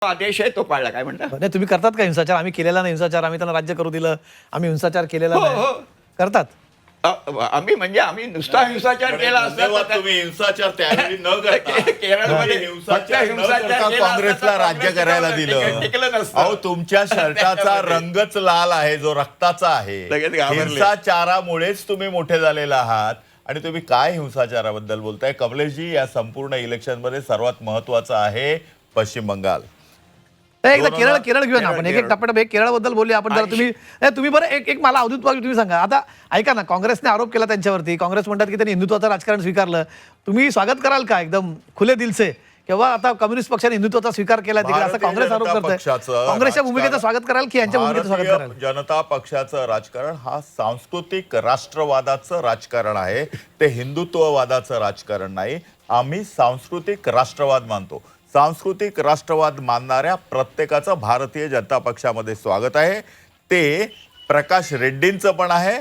आदेश आहे तो पाळला. काय म्हणता? नाही, तुम्ही करतात का हिंसाचार? आम्ही केलेला नाही हिंसाचार, आम्ही त्यांना राज्य करू दिलं, आम्ही हिंसाचार केलेला हो, नाही. हो. करतात. आम्ही म्हणजे आम्ही नुसता हिंसाचार केला असता धन्यवाद, तर- तुम्ही हिंसाचार त्यावेळी न करता केरळमध्ये हिंसाचार न हिंसाचार करता केला काँग्रेसला असता राज्य करायला टिकलं दिलं. नसतं. अहो, तुमच्या शर्टाचा त्याच्यामध्ये. रंगच लाल आहे, जो रक्ताचा आहे. लगेच घाबरले. हिंसाचारामुळेच तुम्ही मोठे झालेले आहात आणि तुम्ही काय हिंसाचाराबद्दल बोलताय? कमलेशजी, या संपूर्ण इलेक्शन मध्ये सर्वात महत्वाचं आहे पश्चिम बंगाल. एकदा दोन केरळ घेऊया ना आपण, एक टप्प्याटप्प्या केरळबद्दल बोलूया आपण. जरा तुम्ही बरं एक मला अवधूत वाघ तुम्ही सांगा. आता ऐका ना, काँग्रेसने आरोप केला त्यांच्यावरती, काँग्रेस म्हणतात की त्यांनी हिंदुत्वाचं राजकारण स्वीकारलं. तुम्ही स्वागत कराल का एकदम खुले दिलसे? किंवा आता कम्युनिस्ट पक्षाने हिंदुत्वाचा स्वीकार केला तिकडे, असं भारतीय काँग्रेस आरोप जनता करतोय. पक्षाचं काँग्रेसच्या भूमिकेचं राजकारण- स्वागत कराल की यांच्या भूमिकेचं स्वागत कराल? भारतीय जनता पक्षाचं राजकारण हा सांस्कृतिक राष्ट्रवादाचं राजकारण आहे, ते हिंदुत्ववादाचं राजकारण नाही. आम्ही सांस्कृतिक राष्ट्रवाद मानतो. सांस्कृतिक राष्ट्रवाद मानणाऱ्या प्रत्येकाचं भारतीय जनता पक्षामध्ये स्वागत आहे. ते प्रकाश रेड्डींचं पण आहे,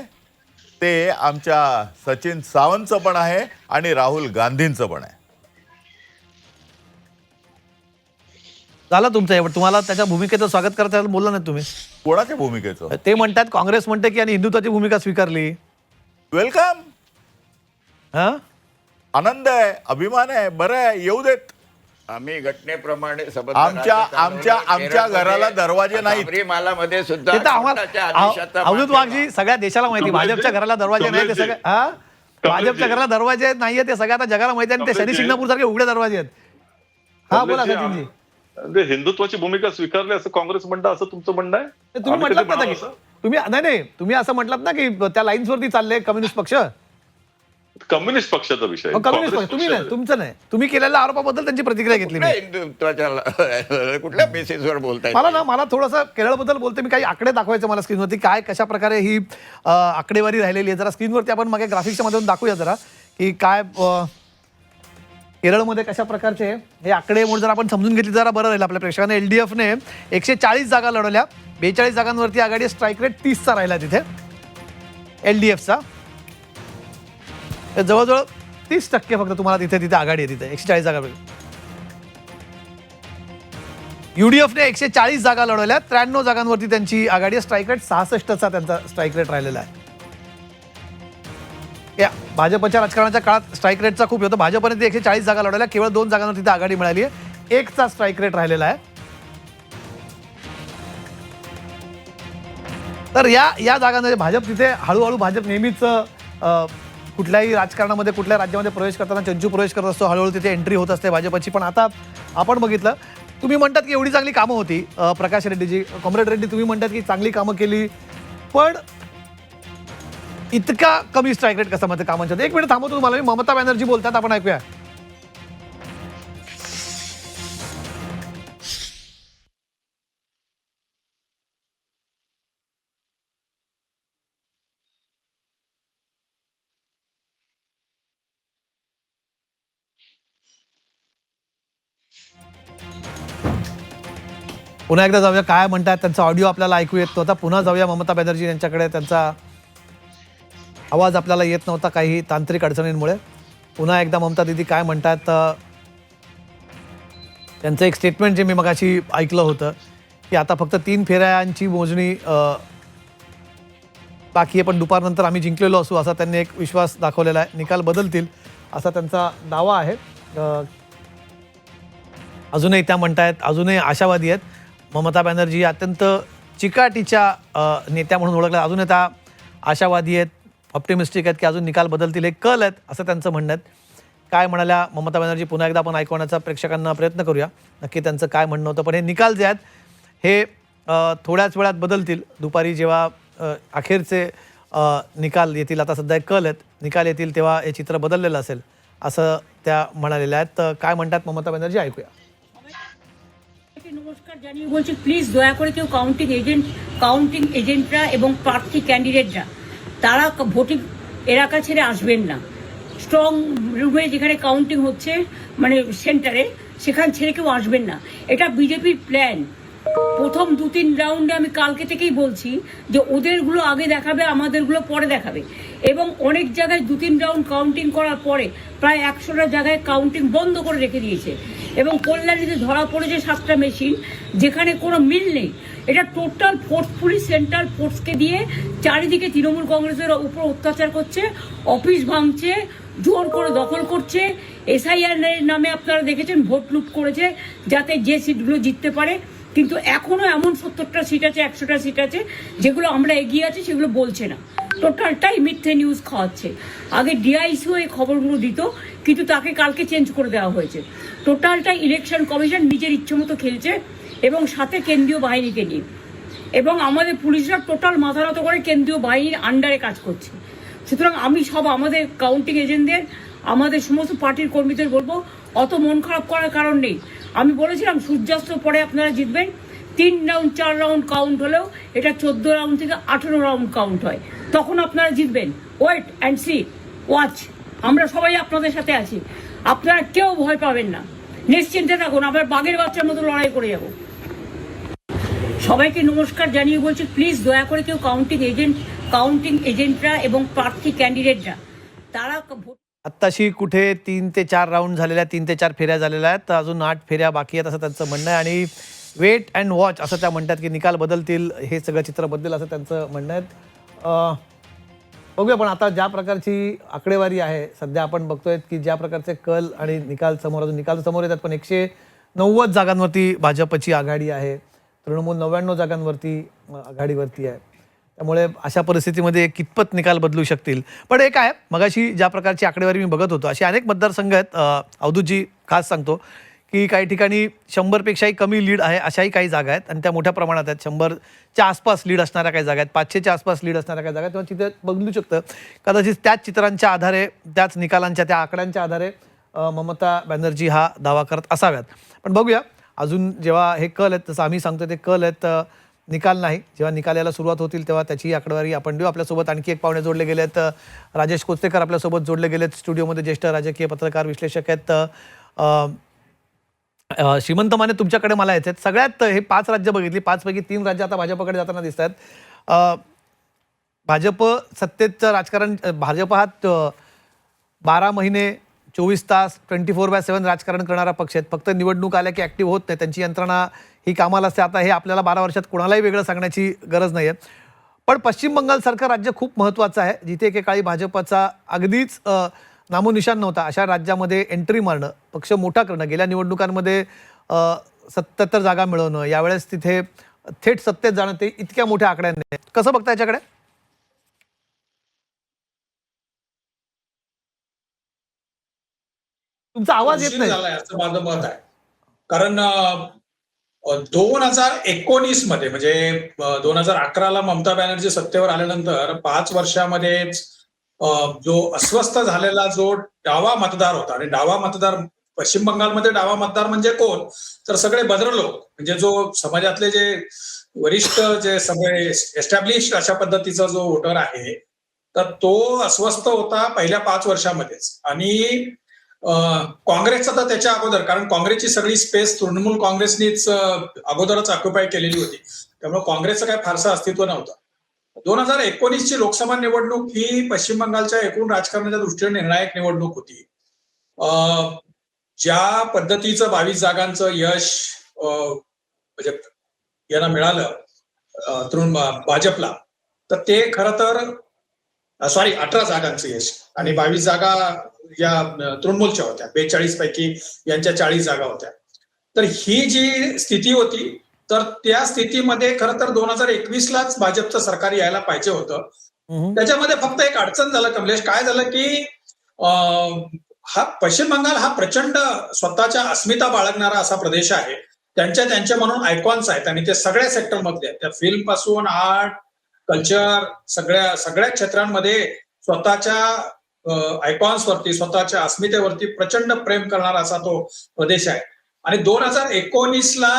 ते आमच्या सचिन सावंतचं पण आहे आणि राहुल गांधींचं पण आहे. झालं तुमचं एवढं, तुम्हाला त्याच्या भूमिकेचं स्वागत करायचं बोलला नाही तुम्ही. कोणाच्या भूमिकेचं? ते म्हणतात, काँग्रेस म्हणते की यांनी हिंदुत्वाची भूमिका स्वीकारली. वेलकम, हा, आनंद आहे, अभिमान आहे, बरं आहे, येऊ देत. आम्ही घटनेप्रमाणे सबंध आमच्या घराला दरवाजे नाहीत. सबरीमालामध्ये सुद्धा ते तर कोर्टाच्या आदेशाचा आम्हाला अवधूत मान वाघजी सगळ्या देशाला माहिती, भाजपच्या घराला दरवाजे नाही ते सगळं. हा, भाजपच्या घराला दरवाजे नाहीये ते सगळं आता जगाला माहिती आहे. आणि ते शनी शिंगणापूर सारखे उघडे दरवाजे आहेत. हा, बोला सचिनजी. म्हणजे हिंदुत्वाची भूमिका स्वीकारली असं काँग्रेस म्हणतं, असं तुमचं म्हणणं आहे? तुम्ही आम्ही कधी म्हटलात ना म्हणालो की असं? तुम्ही तुम्ही असं म्हटलात ना की त्या लाईन्स वरती चालले कम्युनिस्ट पक्ष. कम्युनिस्ट पक्षाचा विषय कम्युनिस्ट काँग्रेस पक्ष तुम्ही पक्ष नाही, तुमचं नाही. तुम्ही केलेल्या आरोपाबद्दल त्यांची प्रतिक्रिया घेतली कुठल्या मी. हिंदुत्वाच्या कुठल्या बेसिसवर बोलताय? मला थोडंसं केरळबद्दल बोलते मी. काही आकडे दाखवायचे मला स्क्रीनवरती, काय कशा प्रकारे ही आकडेवारी राहिलेली आहे. जरा स्क्रीनवरती आपण मागे ग्राफिक्सच्या माध्यमातून दाखवूया जरा की काय केरळमध्ये कशा प्रकारचे हे आकडेमोड जर आपण समजून घेतली जरा बरं राहील आपल्या प्रेक्षकांना. LDFने 140 जागा लढवल्या, 42 जागांवरती आघाडी. स्ट्राईक रेट 30चा राहिला तिथे LDFचा. जवळजवळ 30% फक्त तुम्हाला तिथे आघाडी आहे. तिथे 140 जागा. UDFने 140 जागा लढवल्या, 93 जागांवरती त्यांची आघाडी आहे. स्ट्राईक रेट 66चा त्यांचा स्ट्राईक रेट राहिलेला आहे. या भाजपच्या राजकारणाच्या काळात स्ट्राईक रेटचा खूप होतं. भाजपने ते 140 जागा लढवल्या, केवळ 2 जागांवर तिथे आघाडी मिळाली आहे. 1चा स्ट्राईक रेट राहिलेला आहे. तर या जागांमध्ये भाजप तिथे हळूहळू भाजप नेहमीच कुठल्याही राजकारणामध्ये कुठल्या राज्यामध्ये प्रवेश करताना चंचू प्रवेश करत असतो, हळूहळू तिथे एंट्री होत असते भाजपची. पण आता आपण बघितलं, तुम्ही म्हणतात की एवढी चांगली कामं होती. प्रकाश रेड्डीजी, कॉम्रेड रेड्डी, तुम्ही म्हणतात की चांगली कामं केली, पण इतका कमी स्ट्राईक रेट कसा म्हणते कामांच्या? एक मिनिट थांबवतो तुम्हाला मी. ममता बॅनर्जी बोलतात, आपण ऐकूया. पुन्हा एकदा जाऊया, काय म्हणतात त्यांचा ऑडिओ आपल्याला ऐकू येतो. आता पुन्हा जाऊया ममता बॅनर्जी यांच्याकडे. त्यांचा आवाज आपल्याला येत नव्हता काही तांत्रिक अडचणींमुळे. पुन्हा एकदा ममता दीदी काय म्हणतात, त्यांचं एक स्टेटमेंट जे मी मगाशी ऐकलं होतं की आता फक्त 3 फेऱ्यांची मोजणी बाकी आहे, पण दुपारनंतर आम्ही जिंकलेलो असू असा त्यांनी एक विश्वास दाखवलेला आहे. निकाल बदलतील असा त्यांचा दावा आहे. अजूनही त्या म्हणतायत, अजूनही आशावादी आहेत. ममता बॅनर्जी अत्यंत चिकाटीच्या नेत्या म्हणून ओळखल्या, अजूनही त्या आशावादी आहेत, ऑप्टिमिस्टिक आहेत की अजून निकाल बदलतील, हे कल आहेत असं त्यांचं म्हणणं आहे. काय म्हणाल्या ममता बॅनर्जी पुन्हा एकदा आपण ऐकवण्याचा प्रेक्षकांना प्रयत्न करूया नक्की त्यांचं काय म्हणणं होतं. पण हे निकाल जे आहेत हे थोड्याच वेळात बदलतील. दुपारी जेव्हा अखेरचे निकाल येतील, आता सध्या कल आहेत, निकाल येतील तेव्हा हे चित्र बदललेलं असेल असं त्या म्हणालेल्या आहेत. तर काय म्हणतात ममता बॅनर्जी ऐकूया. নমস্কার জানিয়ে বলছি, প্লিজ দয়া করে কেউ কাউন্টিং এজেন্টরা এবং প্রার্থী ক্যান্ডিডেটরা তারা ভোটিং এলাকা ছেড়ে আসবেন না। স্ট্রং রুমে যেখানে কাউন্টিং হচ্ছে মানে সেন্টারে, সেখান ছেড়ে কেউ আসবেন না। এটা বিজেপির প্ল্যান, প্রথম 2-3 রাউন্ডে আমি কালকে থেকেই বলছি যে ওদেরগুলো আগে দেখাবে, আমাদেরগুলো পরে দেখাবে। এবং অনেক জায়গায় 2-3 রাউন্ড কাউন্টিং করার পরে প্রায় 100টা জায়গায় কাউন্টিং বন্ধ করে রেখে দিয়েছে। এবং কল্যাণীতে ধরা পড়েছে 7টা মেশিন, যেখানে কোনো মিল নেই। এটা টোটাল ফোর্সফুলি সেন্ট্রাল ফোর্সকে দিয়ে চারিদিকে তৃণমূল কংগ্রেসের উপর অত্যাচার করছে, অফিস ভাঙছে, জোর করে দখল করছে। এসআইআর নামে আপনারা দেখেছেন ভোট লুট করেছে যাতে যে সিটগুলো জিততে পারে। কিন্তু এখনো এমন 70টা সিট আছে, 100টা সিট আছে যেগুলো আমরা এগিয়ে আছি, সেগুলো বলছে না। টোটালটাই মিথ্যে নিউজ খাওয়াচ্ছে। আগে ডিআইসিও এই খবরগুলো দিত, কিন্তু তাকে কালকে চেঞ্জ করে দেওয়া হয়েছে। টোটালটাই ইলেকশন কমিশন নিজের ইচ্ছে মতো খেলছে, এবং সাথে কেন্দ্রীয় বাহিনীকে নিয়ে। এবং আমাদের পুলিশরা টোটাল মাথা নত করে কেন্দ্রীয় বাহিনীর আন্ডারে কাজ করছে। সুতরাং আমি সব আমাদের কাউন্টিং এজেন্টদের, আমাদের সমস্ত পার্টির কর্মীদের বলবো, অত মন খারাপ করার কারণ নেই। আমি বলেছিলাম সূর্যাস্ত পরে আপনারা জিতবেন। 3 রাউন্ড 4 রাউন্ড কাউন্ট হলেও এটা 14 রাউন্ড থেকে 18 রাউন্ড কাউন্ট হয়, তখন আপনারা জিতবেন। Wait and see, watch. আমরা সবাই আপনাদের সাথে আছি, আপনারা কেউ ভয় পাবেন না, নিশ্চিন্তে থাকুন। আমরা বাঘের বাচ্চার মতো লড়াই করে যাব। সবাইকে नमस्कार জানিয়ে বলছি, প্লিজ দয়া করে কেউ काउंटिंग एजेंटरा এবং প্রার্থী ক্যান্ডিডেটরা তারা आत्ताशी कुठे 3 ते 4 राऊंड झालेल्या, 3 ते 4 फेऱ्या झालेल्या आहेत, तर अजून 8 फेऱ्या बाकी आहेत असं त्यांचं म्हणणं आहे. आणि वेट अँड वॉच असं त्या म्हणतात की निकाल बदलतील, हे सगळं चित्र बदलेल असं त्यांचं म्हणणं आहे. बघूया. पण आता ज्या प्रकारची आकडेवारी आहे सध्या आपण बघतोय की ज्या प्रकारचे कल आणि निकाल समोर येतात, पण 190 जागांवरती भाजपची आघाडी आहे, तृणमूल 99 जागांवरती आघाडीवरती आहे. त्यामुळे अशा परिस्थितीमध्ये कितपत निकाल बदलू शकतील. पण एक आहे, मगाशी ज्या प्रकारची आकडेवारी मी बघत होतो, असे अनेक मतदारसंघ आहेत अवधूतजी, खास सांगतो की काही ठिकाणी 100पेक्षाही कमी लीड आहे अशाही काही जागा आहेत, आणि त्या मोठ्या प्रमाणात आहेत. 100च्या आसपास लीड असणाऱ्या काही जागा आहेत, 500च्या आसपास लीड असणाऱ्या काही जागा आहेत. तेव्हा तिथे बदलू शकतं. कदाचित त्याच चित्रांच्या आधारे, त्याच निकालांच्या, त्या आकड्यांच्या आधारे ममता बॅनर्जी हा दावा करत असाव्यात. पण बघूया. अजून जेव्हा हे कल आहेत, तसं आम्ही सांगतो ते कल आहेत, निकाल नाही. जेव्हा निकाल यायला सुरुवात होतील तेव्हा त्याची आकडेवारी आपण देऊ. आपल्यासोबत आणखी एक पाहुणे जोडले गेले आहेत. राजेश कोचतेकर आपल्यासोबत जोडले गेलेत स्टुडिओमध्ये, ज्येष्ठ राजकीय पत्रकार, विश्लेषक आहेत. श्रीमंत माने, तुमच्याकडे मला यायचे आहेत. सगळ्यात हे 5 राज्य बघितली, 5 पैकी 3 राज्य आता भाजपकडे जाताना दिसत आहेत. भाजप सत्तेचं राजकारण, भाजप हा 12 महिने 24 तास 24/7 राजकारण करणारा पक्ष आहे. फक्त निवडणूक आल्या की ऍक्टिव्ह होत नाही, त्यांची यंत्रणा ही कामाला असते. आता हे आपल्याला 12 वर्षात कोणालाही वेगळं सांगण्याची गरज नाही आहे. पण पश्चिम बंगालसारखं राज्य खूप महत्त्वाचं आहे, जिथे एकेकाळी भाजपचा अगदीच नामोनिशान नव्हता. अशा राज्यामध्ये एंट्री मारणं, पक्ष मोठा करणं, गेल्या निवडणुकांमध्ये 77 जागा मिळवणं, यावेळेस तिथे थेट सत्तेत जाणं, ते इतक्या मोठ्या आकड्यांनी. कसं बघता याच्याकडे? तुमचा आवाज येत नाही. असं माझं मत आहे. कारण 2019 मध्ये, म्हणजे 2011ला ममता बॅनर्जी सत्तेवर आल्यानंतर 5 वर्षामध्येच जो अस्वस्थ झालेला जो डावा मतदार होता, आणि डावा मतदार पश्चिम बंगालमध्ये डावा मतदार म्हणजे कोण, तर सगळे बद्र लोक, म्हणजे जो समाजातले जे वरिष्ठ, जे सगळे एस्टॅब्लिश्ड अशा पद्धतीचा जो वोटर आहे, तर तो अस्वस्थ होता पहिल्या 5 वर्षामध्येच. आणि काँग्रेसचा तर त्याच्या अगोदर, कारण काँग्रेसची सगळी स्पेस तृणमूल काँग्रेसनीच अगोदरच ऑक्युपाय केलेली होती, त्यामुळे काँग्रेसचं काही फारसं अस्तित्व नव्हतं. 2019ची लोकसभा निवडणूक ही पश्चिम बंगालच्या एकूण राजकारणाच्या दृष्टीने निर्णायक निवडणूक होती. ज्या पद्धतीचं 22 जागांचं यश म्हणजे यांना मिळालं भाजपला, तर ते खरं तर 18 जागांचं यश, आणि 22 जागा या तृणमूलच्या होत्या. 42 पैकी यांच्या 40 जागा होत्या. तर ही जी स्थिती होती, तर त्या स्थितीमध्ये खरं तर 2021लाच भाजपचं सरकार यायला पाहिजे होतं. त्याच्यामध्ये फक्त एक अडचण झालं कमलेश. काय झालं की हा पश्चिम बंगाल हा प्रचंड स्वतःच्या अस्मिता बाळगणारा असा प्रदेश आहे. त्यांच्या म्हणून आयकॉन्स आहेत, आणि ते सगळ्या सेक्टरमधले आहेत. त्या फिल्म पासून आर्ट, कल्चर, सगळ्या क्षेत्रांमध्ये स्वतःच्या आयकॉन्सवरती, स्वतःच्या अस्मितेवरती प्रचंड प्रेम करणारा असा तो प्रदेश आहे. आणि 2019ला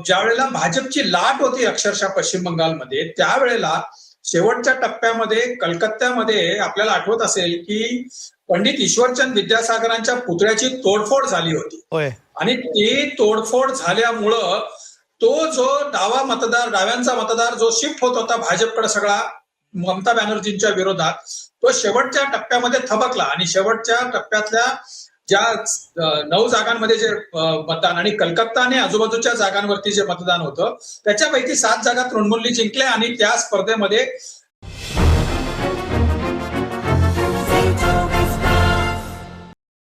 ज्या वेळेला भाजपची लाट होती अक्षरशः पश्चिम बंगालमध्ये, त्यावेळेला शेवटच्या टप्प्यामध्ये कलकत्त्यामध्ये आपल्याला आठवत असेल की पंडित ईश्वरचंद विद्यासागरांच्या पुतळ्याची तोडफोड झाली होती. आणि ती तोडफोड झाल्यामुळं तो जो डाव्यांचा मतदार जो शिफ्ट होत होता भाजपकडे सगळा ममता बॅनर्जींच्या विरोधात, तो शेवटच्या टप्प्यामध्ये थबकला आणि शेवटच्या टप्प्यातल्या ज्या 9 जागांमध्ये जे मतदान आणि कलकत्ता आणि आजूबाजूच्या जागांवरती जे मतदान होतं त्याच्यापैकी 7 जागा तृणमूलनी जिंकल्या आणि त्या स्पर्धेमध्ये